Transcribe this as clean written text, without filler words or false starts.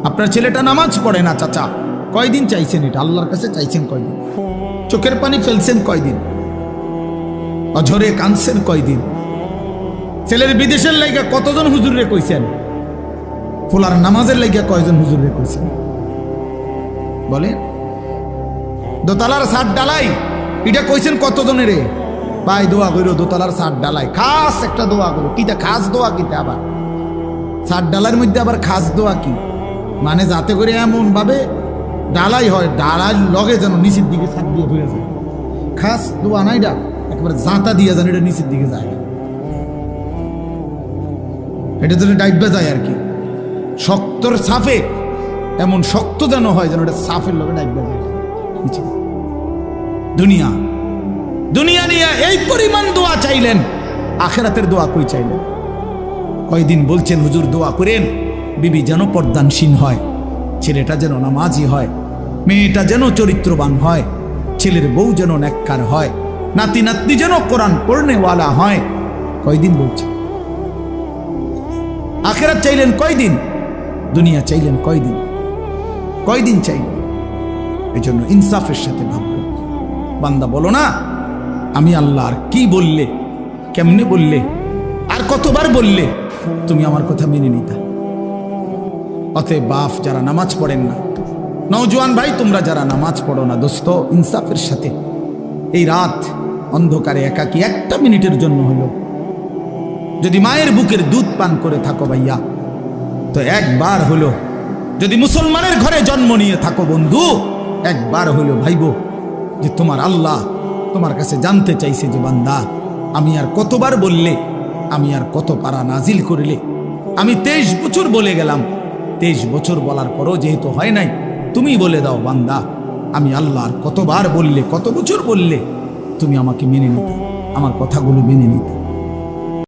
আপনার ছেলেটা নামাজ পড়ে না চাচা, কয়দিন চাইছেন এটা আল্লাহর কাছে? চাইছেন কয়দিন? চোখের পানি ফেলছেন কয়দিন? অঝরে কাঁদছেন কয়দিন? ছেলের বিদেশের লাইগা কতজন হুজুরে কইছেন? ফুলার নামাজের লাইগা কয়জন হুজুরে কইছেন? বলেন। দোতলার ছাদ ডালাই এটা কইছেন কতজনের? ভাই দোয়া করো, দোতলার ছাদ ডালাই খাস একটা দোয়া করো। কিটা খাস দোয়া? কিটা আবার ছাদ ডালার মধ্যে আবার খাস দোয়া কি? মানে যাতে করে এমন ভাবে ডালাই হয়, ডালার লগে যেন নিচের দিকে ছাদ দিয়ে হয়ে যায়। খাস দোয়া না এটা, একবার জাঁতা দিয়ে যেন এটা নিচের দিকে যায়, এটা যেন ডাইবা যায় আর কি। শক্তর সাফে এমন শক্ত যেন হয় যেন এটা সাফের লগে ডাইবা যায়। দুনিয়া দুনিয়া নিয়ে এই পরিমাণ দোয়া চাইলেন, আখিরাতের দোয়া কই চাইলেন? কয়দিন বলছেন হুজুর দোয়া করেন বিবি যেন পর্দানসীন হয়, ছেলেটা যেন নামাজি হয়, মেয়েটা যেন চরিত্রবান হয়, ছেলের বউ যেন নেককার হয়, নাতি নাতনি যেন কোরআন পড়নেওয়ালা হয়। কয়দিন বলছেন? আখিরাত চাইলেন কয়দিন? দুনিয়া চাইলেন কয়দিন? কয়দিন চাইলেন? এই জন্য ইনসাফের সাথে ভাববেন। বান্দা বলো না আমি আল্লাহ আর কি বললে, কেমনে বললে, আর কতবার বললে তুমি আমার কথা মেনে নিতা। অতএব বাপ যারা নামাজ পড়েন না, নওজোয়ান ভাই তোমরা যারা নামাজ পড়ো না, দোস্ত ইনসাফের সাথে এই রাত অন্ধকারে একাকী একটা মিনিটের জন্য হলো যদি মায়ের বুকের দুধ পান করে থাকো ভাইয়া, তো একবার হলো যদি মুসলমানের ঘরে জন্ম নিয়ে থাকো বন্ধু, একবার হলো ভাইবো যে তোমার আল্লাহ তোমার কাছে জানতে চাইছে যে বান্দা আমি আর কতবার বললে, আমি আর কত পারা নাজিল করিলে। আমি 23 বছর বলে গেলাম, 23 বছর বলার পরও যেহেতু হয় নাই, তুমি বলে দাও বান্দা আমি আল্লাহ আর কতবার বললে, কত বছর বললে তুমি আমাকে মেনে নিতে, আমার কথাগুলো মেনে নিতে।